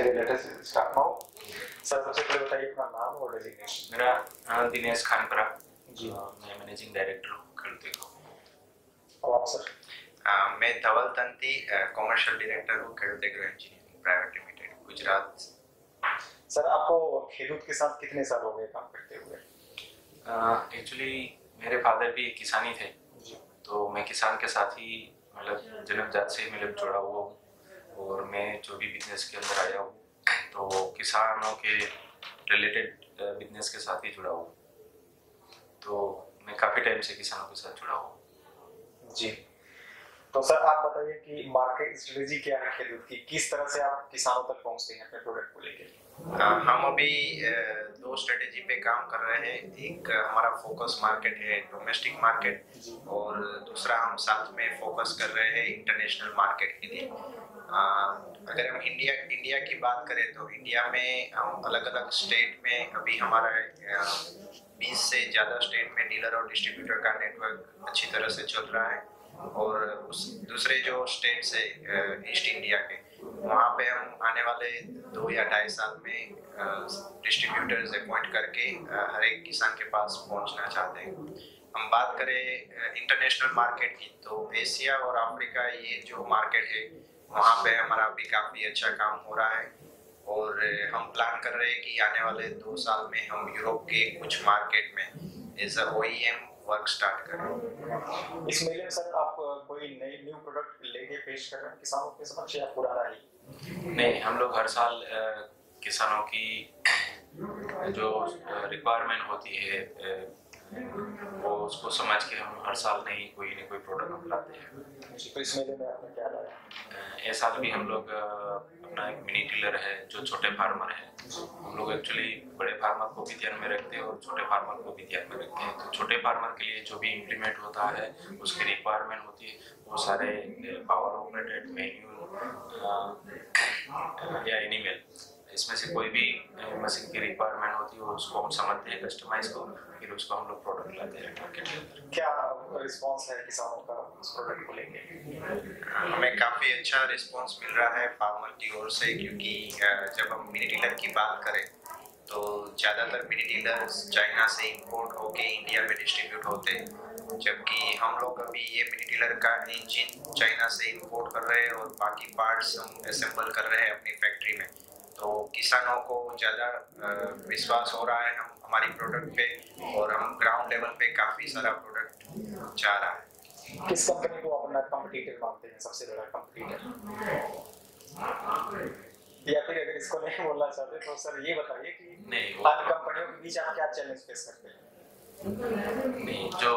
चलिए latest start now. Sir सबसे पहले बताइए अपना नाम और डेजिग्नेशन। मेरा नाम दिनेश खानपरा जी। मैं मैनेजिंग डायरेक्टर हूँ खेलते को। और आप सर? मैं धवल तंती कॉमर्शियल डायरेक्टर हूँ खेलते engineering private limited Gujarat. Sir आपको खेडूत के साथ कितने साल हो गए काम करते हुए? एक्चुअली मेरे फादर भी किसानी थे जी। तो मैं किसान के साथ ही मतलब जन्मजात से मतलब जुड़ा हुआ हूँ और मैं जो भी बिजनेस के अंदर आया हूँ तो किसानों के रिलेटेड बिजनेस के साथ ही जुड़ा हूँ, तो मैं काफ़ी टाइम से किसानों के साथ जुड़ा हूँ। जी। तो सर आप बताइए कि मार्केट स्ट्रेटेजी क्या है खेडूत की, किस तरह से आप किसानों तक पहुंचते हैं अपने प्रोडक्ट को लेकर? हम अभी दो स्ट्रेटेजी पे काम कर रहे हैं। एक हमारा फोकस मार्केट है डोमेस्टिक मार्केट और दूसरा हम साथ में फोकस कर रहे हैं इंटरनेशनल मार्केट के लिए। अगर हम इंडिया की बात करें तो इंडिया में हम अलग अलग स्टेट में अभी हमारा 20 से ज़्यादा स्टेट में डीलर और डिस्ट्रीब्यूटर का नेटवर्क अच्छी तरह से चल रहा है और उस दूसरे जो स्टेट्स है ईस्ट इंडिया के वहाँ पे हम आने वाले 2 या 2.5 साल में डिस्ट्रीब्यूटर्स अपॉइंट करके हर एक किसान के पास पहुँचना चाहते हैं। हम बात करें इंटरनेशनल मार्केट की तो एशिया और अफ्रीका ये जो मार्केट है वहाँ पे हमारा अभी काफ़ी अच्छा काम हो रहा है और हम प्लान कर रहे हैं कि आने वाले 2 साल में हम यूरोप के कुछ मार्केट में as a OEM work start करें। इस मेले में सर आप कोई नई न्यू प्रोडक्ट लेके पेश कर रहे हैं किसानों के समक्ष या पुराना ही? नहीं, हम लोग हर साल किसानों की जो रिक्वायरमेंट होती है वो उसको समझ के हम हर साल कोई प्रोडक्ट हम लाते हैं। तो इस मेले में आपने क्या लाया? इस साल भी हम लोग अपना एक मिनी टिलर है जो छोटे फार्मर है, हम लोग एक्चुअली बड़े फार्मर को भी ध्यान में रखते हैं और छोटे फार्मर को भी ध्यान में रखते हैं। तो छोटे फार्मर के लिए जो भी इम्प्लीमेंट होता है उसकी रिक्वायरमेंट होती है वो सारे पावर ऑपरेटेड मैन्युअल या एनिमल इसमें से कोई भी मशीन की रिक्वायरमेंट होती है उसको हम समझते हैं कस्टमाइज को, फिर उसको हम लोग प्रोडक्ट लाते हैं मार्केट के अंदर। क्या रिस्पांस है किसानों का इस प्रोडक्ट को लेके? हमें काफ़ी अच्छा रिस्पांस मिल रहा है फार्मर की ओर से, क्योंकि जब हम मिनी टिलर की बात करें तो ज़्यादातर मिनी टिलर्स चाइना से इंपोर्ट होके इंडिया में डिस्ट्रीब्यूट होते हैं, जबकि हम लोग अभी ये मिनी टिलर का इंजन चाइना से इंपोर्ट कर रहे हैं और बाकी पार्ट्स हम असेंबल कर रहे हैं अपनी फैक्ट्री में। तो किसानों को ज़्यादा विश्वास हो रहा है हमारी प्रोडक्ट पे और हम ग्राउंड लेवल पे काफ़ी सारा प्रोडक्ट जा रहा है। किस कंपनी को अपना कंपटीटर मानते हैं, सबसे बड़ा कंपटीटर? या फिर अगर इसको नहीं बोलना चाहते तो सर ये बताइए कि अन्य कंपनियों के बीच आप क्या चैलेंज फेस करते हैं? नहीं, जो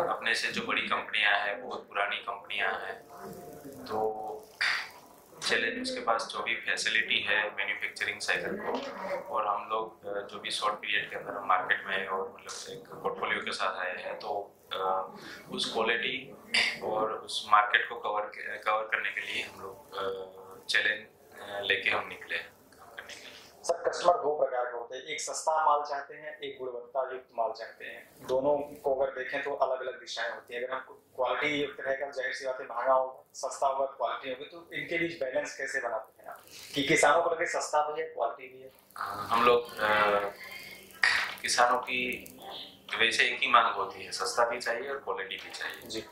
अपने से जो बड़ी कंपनियां हैं बहुत पुरानी कंपनियां हैं तो चैलेंज उसके पास जो भी फैसिलिटी है मैन्युफैक्चरिंग साइकिल को और हम लोग जो भी शॉर्ट पीरियड के अंदर हम मार्केट में और मतलब एक पोर्टफोलियो के साथ आए हैं तो उस क्वालिटी और उस मार्केट को कवर करने के लिए हम लोग चैलेंज लेके हम निकले काम करने के लिए। सर कस्टमर दो प्रकार के होते हैं, एक सस्ता माल चाहते हैं, एक गुणवत्ता युक्त माल चाहते हैं। दोनों को अगर देखें तो अलग अलग दिशाएं होती हैं। अगर हम क्वालिटी युक्त रहेगा जाहिर सी बात है महंगा होगा, सस्ता होगा क्वालिटी होगी, तो इनके बीच बैलेंस कैसे बनाते हैं आप कि किसानों को लगे सस्ता भी है क्वालिटी भी है? हम लोग किसानों की वैसे एक ही मांग होती है, सस्ता भी चाहिए और क्वालिटी भी चाहिए जी।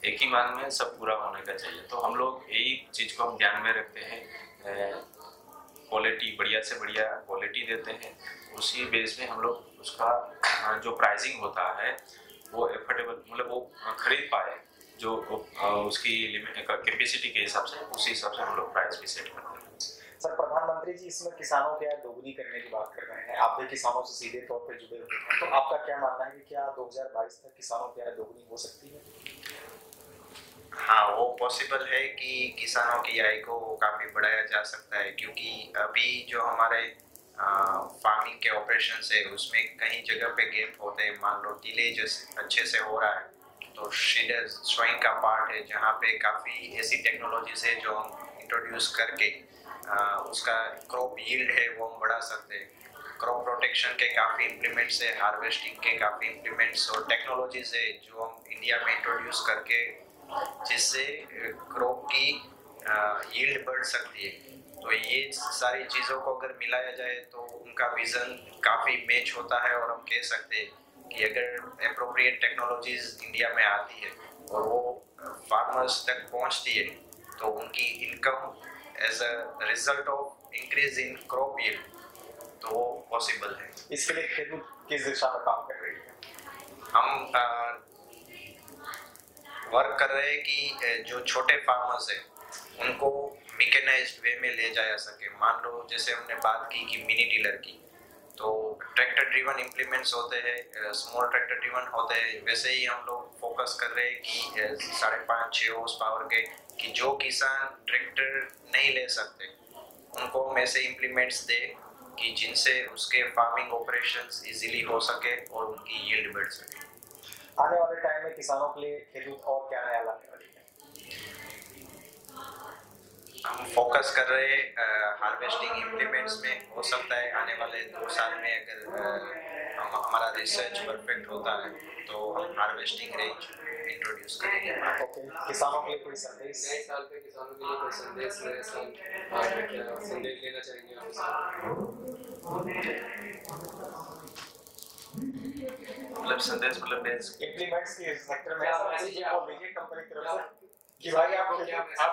एक ही मांग में सब पूरा होने का चाहिए, तो हम लोग यही चीज़ को हम ध्यान में रखते हैं, क्वालिटी बढ़िया से बढ़िया क्वालिटी देते हैं, उसी बेस में हम लोग उसका जो प्राइसिंग होता है वो एफोर्डेबल मतलब वो खरीद पाए जो उसकी लिमिट कैपेसिटी के हिसाब से उसी हिसाब से हम लोग प्राइस भी सेट करते हैं। सर प्रधानमंत्री जी इसमें किसानों की आय दोगुनी करने की बात कर रहे हैं, आप भी किसानों से सीधे तौर पे जुड़े हुए हैं, तो आपका क्या मानना है कि क्या 2022 तक किसानों की आय दोगुनी हो सकती है? हाँ, वो पॉसिबल है कि किसानों की आय को काफ़ी बढ़ाया जा सकता है, क्योंकि अभी जो हमारे फार्मिंग के ऑपरेशन है उसमें कहीं जगह पे गैप होते हैं। मान लो टिलेज अच्छे से हो रहा है तो सीडर सोइंग का पार्ट है जहाँ पे काफ़ी ऐसी टेक्नोलॉजीज है जो हम इंट्रोड्यूस करके उसका क्रॉप यील्ड है वो हम बढ़ा सकते हैं। क्रॉप प्रोटेक्शन के काफ़ी इम्प्लीमेंट्स है, हार्वेस्टिंग के काफ़ी इम्प्लीमेंट्स और टेक्नोलॉजीज है जो हम इंडिया में इंट्रोड्यूस करके जिससे क्रॉप की यील्ड बढ़ सकती है। तो ये सारी चीज़ों को अगर मिलाया जाए तो उनका विज़न काफ़ी मैच होता है और हम कह सकते हैं कि अगर एप्रोप्रिएट टेक्नोलॉजीज इंडिया में आती है और वो फार्मर्स तक पहुंचती है तो उनकी income as a result of increase in crop yield तो वो पॉसिबल है। इसके लिए खेडूत किस दिशा में काम कर रही है? हम वर्क कर रहे हैं कि जो छोटे फार्मर्स हैं उनको मैकेनाइज्ड वे में ले जाया सके। मान लो जैसे हमने बात की कि मिनी टिलर की, तो ट्रैक्टर ड्रिवन इम्प्लीमेंट्स होते हैं, स्मॉल ट्रैक्टर ड्रिवन होते हैं, वैसे ही हम लोग फोकस कर रहे हैं कि 5.5-6 हॉर्स पावर के कि जो किसान ट्रैक्टर नहीं ले सकते उनको हम ऐसे इम्प्लीमेंट्स दे कि जिनसे उसके फार्मिंग ऑपरेशंस इजीली हो सके और उनकी यील्ड बढ़ सके। आने वाले टाइम में किसानों के लिए खेडूत और क्या नया लाने वाली है? हम फोकस कर रहे हैं हार्वेस्टिंग इम्प्लीमेंट्स में। हो सकता है आने वाले 2 साल में अगर हमारा रिसर्च परफेक्ट होता है तो हम हार्वेस्टिंग रेंज इंट्रोड्यूस करेंगे। ओके, किसानों के लिए कोई संदेश? नए साल पे किसानों के लिए कोई संदेश नए साल आप क्या संदेश लेना चाहेंगे मतलब संदेश मतलब इम्प्लीमेंट्स के सेक्टर में क्या ऐसा मैसेज मैसेज है बोल दीजिए कंपनी की तरफ से कि भाई आप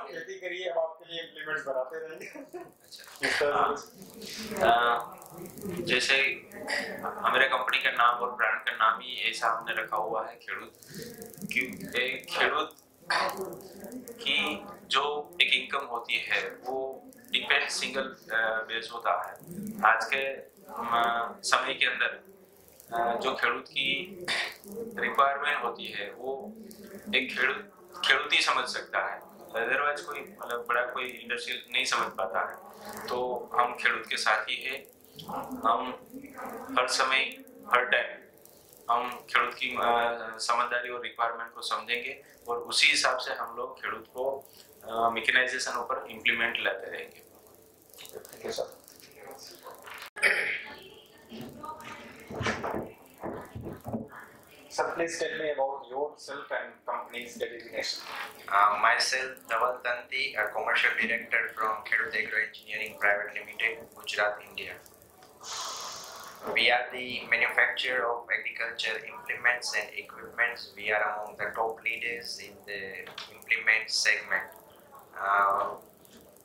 खेती करिए, हम आपके लिए इम्प्लीमेंट्स बनाते रहेंगे। इस तरह से जैसे हमारे कंपनी का नाम और ब्रांड का नाम ही ऐसा हमने रखा हुआ है खेडूत, क्योंकि खेडूत की जो एक इनकम होती है वो डिपेंड सिंगल बेस होता है। आज के समय के अंदर जो खेडूत की रिक्वायरमेंट होती है वो एक खेडूत ही समझ सकता है, अदरवाइज कोई मतलब बड़ा कोई इंडस्ट्रियल नहीं समझ पाता है। तो हम खेडूत के साथ ही है, हम हर समय हर टाइम हम खेडूत की समझदारी और रिक्वायरमेंट को समझेंगे और उसी हिसाब से हम लोग खेडूत को मैकेनाइजेशन ऊपर इम्प्लीमेंट लाते रहेंगे। Thank you sir. Sir, please tell me about yourself and company's designation. Myself, Dhaval Tanti, a commercial director from Khedut Agro Engineering Private Limited, Gujarat, India. We are the manufacturer of agriculture implements and equipments. We are among the top leaders in the implement segment.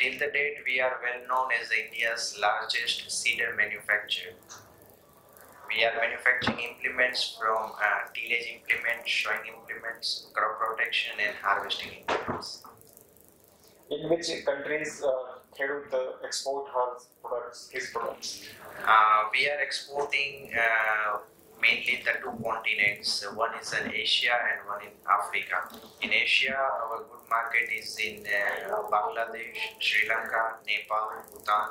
Till the date, we are well known as India's largest seeder manufacturer. We are manufacturing implements from tillage implements, sowing implements, crop protection and harvesting implements. In which countries Khedut export his products? We are exporting mainly the 2 continents. One is in Asia and one in Africa. In Asia, our good market is in Bangladesh, Sri Lanka, Nepal, Bhutan,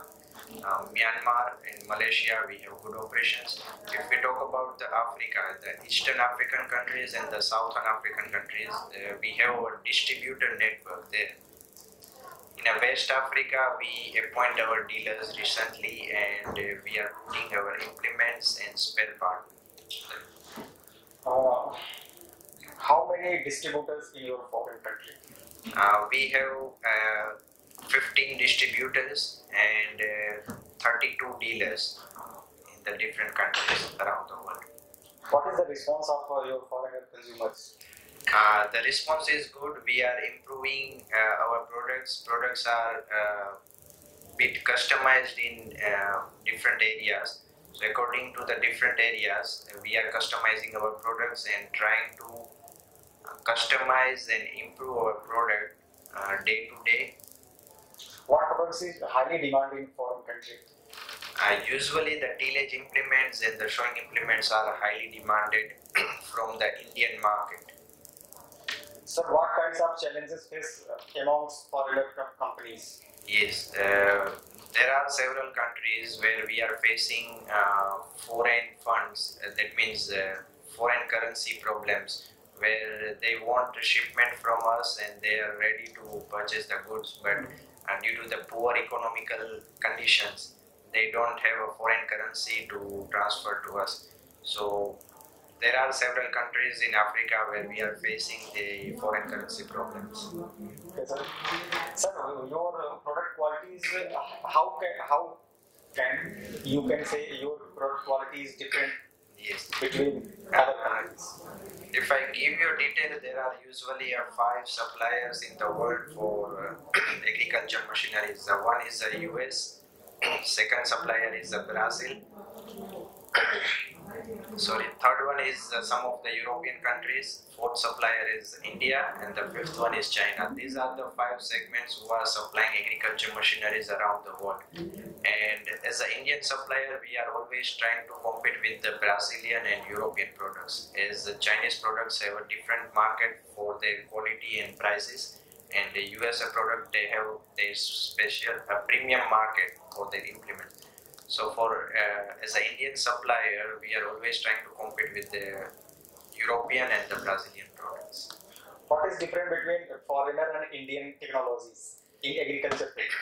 Myanmar and Malaysia. We have good operations. If we talk about the Africa, the Eastern African countries and the Southern African countries, we have a distributor network there. In West Africa, we appoint our dealers recently and we are putting our implements and spare parts. How many distributors in your foreign country? We have 15 distributors and 32 dealers in the different countries around the world. What is the response of your foreign consumers? The response is good. We are improving our products. Products are bit customized in different areas. So according to the different areas, we are customizing our products and trying to customize and improve our product day to day. What products is highly demanded in foreign country? Usually the tillage implements and the sowing implements are highly demanded from the Indian market. So what kinds of challenges face amongst foreign companies? Yes, there are several countries where we are facing foreign funds, that means foreign currency problems, where they want a shipment from us and they are ready to purchase the goods, but due to the poor economical conditions, they don't have a foreign currency to transfer to us. So there are several countries in Africa where we are facing the foreign currency problems. Okay, sir. Sir, your product qualities, how can you can say your product quality is different Yes. between other countries? If I give you detail, there are usually 5 suppliers in the world for agriculture machineries. One is the US, second supplier is the Brazil. Sorry, third one is some of the European countries, fourth supplier is India, and the fifth one is China. These are the 5 segments who are supplying agriculture machineries around the world. And as an Indian supplier, we are always trying to compete with the Brazilian and European products, as the Chinese products have a different market for their quality and prices, and the USA product, they have their special premium market for their implements. So for as an Indian supplier, we are always trying to compete with the European and the Brazilian products. What is different between foreigner and Indian technologies in agriculture field?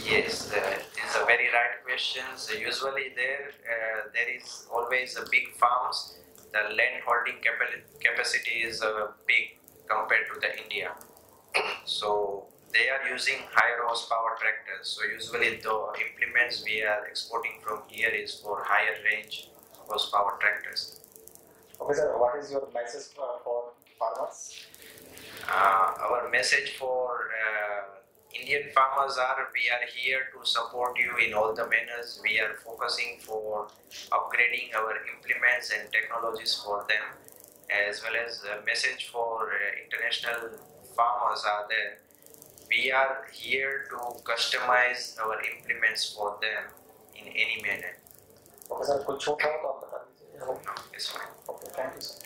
Yes, is a very right question. So usually there is always a big farms. The land holding capacity is big compared to the India. So they are using higher horsepower tractors. So usually the implements we are exporting from here is for higher range horsepower tractors. Okay, sir. What is your message for farmers? Our message for Indian farmers are, we are here to support you in all the manners. We are focusing for upgrading our implements and technologies for them, as well as a message for international farmers are there. We are here to customize our implements for them in any manner. Okay, sir. कुछ छोटा हो तो आप बता दीजिए. No, it's fine. Okay, thank you, sir.